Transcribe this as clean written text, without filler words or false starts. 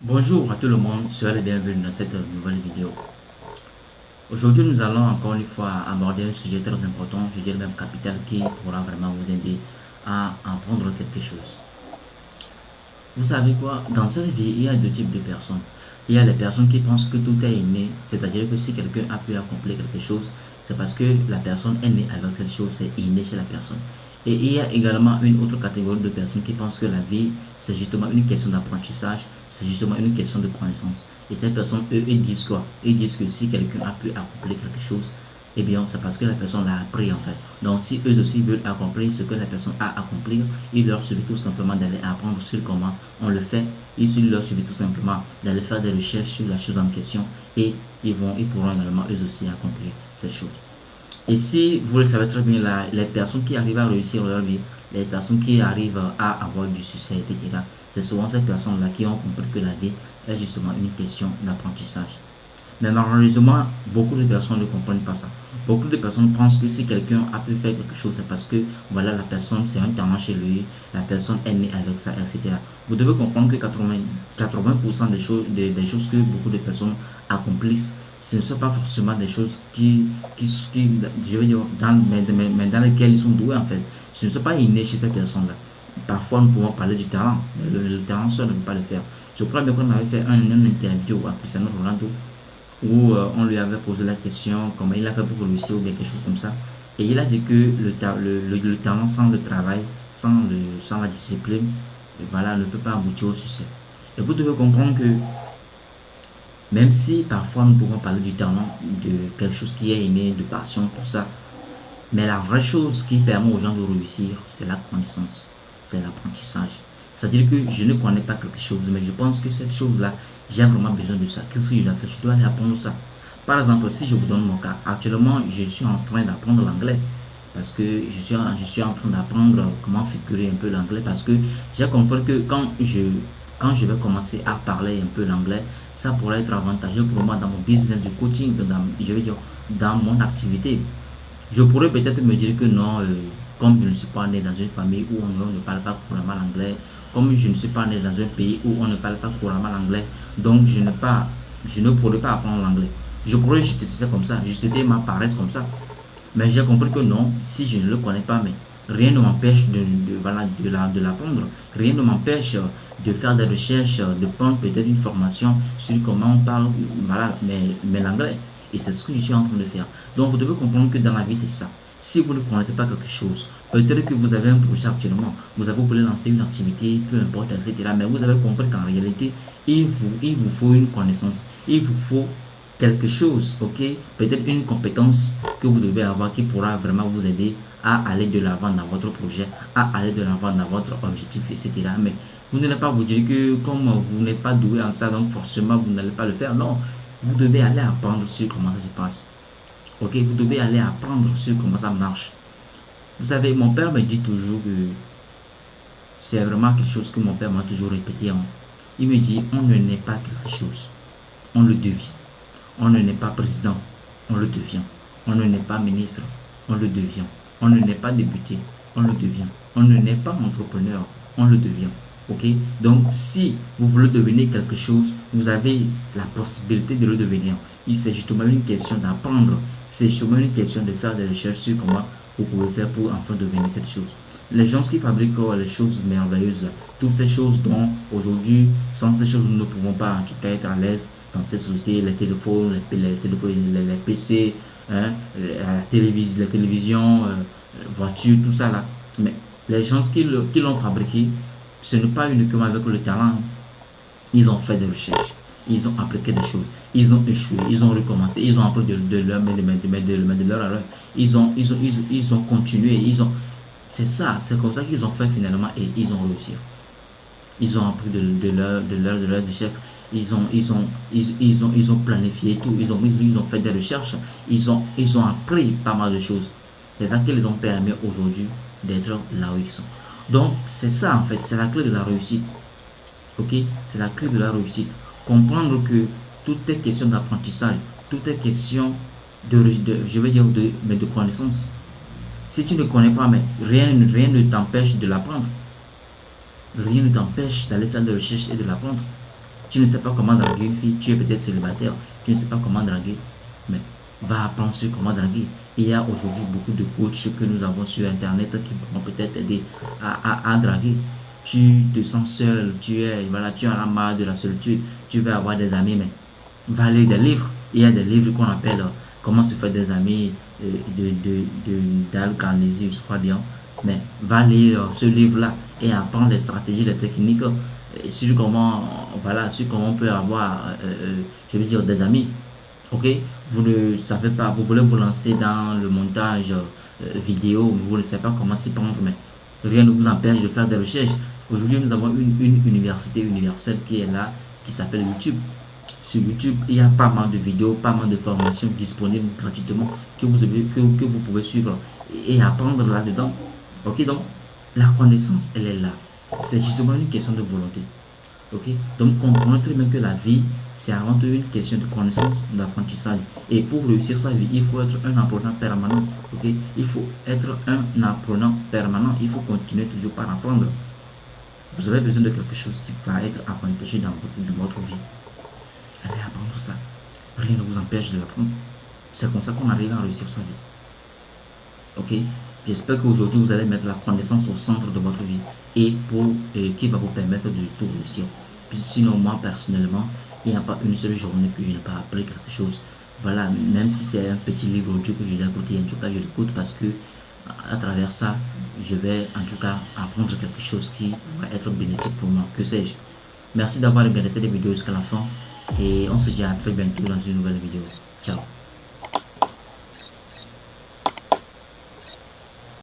Bonjour à tout le monde, soyez les bienvenus dans cette nouvelle vidéo. Aujourd'hui, nous allons encore une fois aborder un sujet très important, je dirais même capital, qui pourra vraiment vous aider à apprendre quelque chose. Vous savez quoi? Dans cette vie, il y a deux types de personnes. Il y a les personnes qui pensent que tout est inné, c'est-à-dire que si quelqu'un a pu accomplir quelque chose, c'est parce que la personne est née avec cette chose, c'est inné chez la personne. Et il y a également une autre catégorie de personnes qui pensent que la vie, c'est justement une question d'apprentissage, c'est justement une question de connaissance. Et ces personnes, eux, ils disent quoi? Ils disent que si quelqu'un a pu accomplir quelque chose, eh bien, c'est parce que la personne l'a appris en fait. Donc, si eux aussi veulent accomplir ce que la personne a accompli, il leur suffit tout simplement d'aller apprendre sur comment on le fait. Il leur suffit tout simplement d'aller faire des recherches sur la chose en question et ils pourront également eux aussi accomplir cette chose. Et si vous le savez très bien, les personnes qui arrivent à réussir leur vie, les personnes qui arrivent à avoir du succès, etc., c'est souvent ces personnes-là qui ont compris que la vie est justement une question d'apprentissage. Mais malheureusement, beaucoup de personnes ne comprennent pas ça. Beaucoup de personnes pensent que si quelqu'un a pu faire quelque chose, c'est parce que voilà, la personne, c'est un talent chez lui, la personne est née avec ça, etc. Vous devez comprendre que 80% des choses que beaucoup de personnes accomplissent, ce ne sont pas forcément des choses je veux dire, mais dans lesquelles ils sont doués en fait. Ce ne sont pas innés chez ces personnes-là. Parfois, nous pouvons parler du talent, mais le talent seul ne peut pas le faire. Je crois bien qu'on avait fait une interview à Cristiano Ronaldo où on lui avait posé la question comment il a fait pour réussir ou bien quelque chose comme ça. Et il a dit que le talent sans le travail, sans la discipline, et voilà, ne peut pas aboutir au succès. Et vous devez comprendre que même si parfois nous pouvons parler du talent, de quelque chose qui est inné, de passion, tout ça, mais la vraie chose qui permet aux gens de réussir, c'est la connaissance, c'est l'apprentissage. C'est-à-dire que je ne connais pas quelque chose, mais je pense que cette chose-là, j'ai vraiment besoin de ça. Qu'est-ce que je dois faire? Je dois aller apprendre ça. Par exemple, si je vous donne mon cas, actuellement, je suis en train d'apprendre l'anglais. Parce que je suis en train d'apprendre comment figurer un peu l'anglais. Parce que j'ai compris que quand je vais commencer à parler un peu l'anglais, ça pourrait être avantageux pour moi dans mon business du coaching, je vais dire, dans mon activité. Je pourrais peut-être me dire que non, comme je ne suis pas né dans une famille où on ne parle pas couramment l'anglais, comme je ne suis pas né dans un pays où on ne parle pas couramment l'anglais, donc je ne pourrais pas apprendre l'anglais. Je pourrais justifier ça comme ça, justifier ma paresse comme ça. Mais j'ai compris que non, si je ne le connais pas, mais rien ne m'empêche voilà, de l'apprendre. Rien ne m'empêche de faire des recherches, de prendre peut-être une formation sur comment on parle voilà, mais l'anglais. Et c'est ce que je suis en train de faire. Donc vous devez comprendre que dans la vie, c'est ça. Si vous ne connaissez pas quelque chose, peut-être que vous avez un projet actuellement, vous voulu lancer une activité, peu importe, etc. Mais vous avez compris qu'en réalité, il vous faut une connaissance. Il vous faut quelque chose, ok? Peut-être une compétence que vous devez avoir qui pourra vraiment vous aider à aller de l'avant dans votre projet, à aller de l'avant dans votre objectif, etc. Mais vous n'allez pas vous dire que comme vous n'êtes pas doué en ça, donc forcément vous n'allez pas le faire. Non, vous devez aller apprendre sur comment ça se passe. Ok, vous devez aller apprendre sur comment ça marche. Vous savez, mon père me dit toujours que c'est vraiment quelque chose que mon père m'a toujours répété. Il me dit, on ne naît pas quelque chose, on le devient. On ne naît pas président, on le devient. On ne naît pas ministre, on le devient. On ne naît pas député, on le devient. On ne naît pas entrepreneur, on le devient. Ok? Donc, si vous voulez devenir quelque chose, vous avez la possibilité de le devenir. C'est justement une question d'apprendre. C'est justement une question de faire des recherches sur comment vous pouvez faire pour enfin devenir cette chose. Les gens qui fabriquent les choses merveilleuses, toutes ces choses dont aujourd'hui, sans ces choses, nous ne pouvons pas en tout cas être à l'aise dans ces sociétés, les téléphones, les PC, hein, la télévision, voiture, tout ça là. Mais les gens qui l'ont fabriqué, ce n'est pas uniquement avec le talent. Ils ont fait des recherches, ils ont appliqué des choses, ils ont échoué, ils ont recommencé, ils ont appris de leur erreur. Ils ont continué, c'est ça, c'est comme ça qu'ils ont fait finalement et ils ont réussi. Ils ont appris de leurs échecs. Ils ont planifié tout. Ils ont fait des recherches. Ils ont appris pas mal de choses. C'est ça qui les ont permis aujourd'hui d'être là où ils sont. Donc, c'est ça en fait. C'est la clé de la réussite. Ok? C'est la clé de la réussite. Comprendre que tout est question d'apprentissage. Tout est question je vais dire, mais de connaissance. Si tu ne connais pas, mais rien ne t'empêche de l'apprendre. Rien ne t'empêche d'aller faire des recherches et de l'apprendre. Tu ne sais pas comment draguer une fille, tu es peut-être célibataire, tu ne sais pas comment draguer, mais va apprendre sur comment draguer. Il y a aujourd'hui beaucoup de coachs que nous avons sur Internet qui pourront peut-être aider à draguer. Tu te sens seul, voilà, tu as la marre de la solitude, tu veux avoir des amis, mais va lire des livres. Il y a des livres qu'on appelle Comment se faire des amis d'Al Carnegie, je crois bien. Mais va lire ce livre-là et apprendre les stratégies, les techniques sur sur comment on peut avoir, je veux dire, des amis. Ok, vous ne savez pas, vous voulez vous lancer dans le montage vidéo, vous ne savez pas comment s'y prendre, mais rien ne vous empêche de faire des recherches. Aujourd'hui, nous avons une université universelle qui est là, qui s'appelle YouTube. Sur YouTube, il y a pas mal de vidéos, pas mal de formations disponibles gratuitement que vous pouvez suivre et apprendre là-dedans. Ok, donc la connaissance, elle est là. C'est justement une question de volonté. Ok, donc comprenez très bien que la vie, c'est avant tout une question de connaissance, d'apprentissage. Et pour réussir sa vie, il faut être un apprenant permanent. Ok, il faut être un apprenant permanent. Il faut continuer toujours par apprendre. Vous avez besoin de quelque chose qui va être avantageux dans votre vie. Allez apprendre ça. Rien ne vous empêche de l'apprendre. C'est comme ça qu'on arrive à réussir sa vie. Ok, j'espère qu'aujourd'hui vous allez mettre la connaissance au centre de votre vie et qui va vous permettre de tout réussir. Puis sinon, moi personnellement, il n'y a pas une seule journée que je n'ai pas appris quelque chose. Voilà, même si c'est un petit livre audio que je dois écouter, en tout cas je l'écoute parce que à travers ça, je vais en tout cas apprendre quelque chose qui va être bénéfique pour moi. Que sais-je? Merci d'avoir regardé cette vidéo jusqu'à la fin et on se dit à très bientôt dans une nouvelle vidéo. Ciao.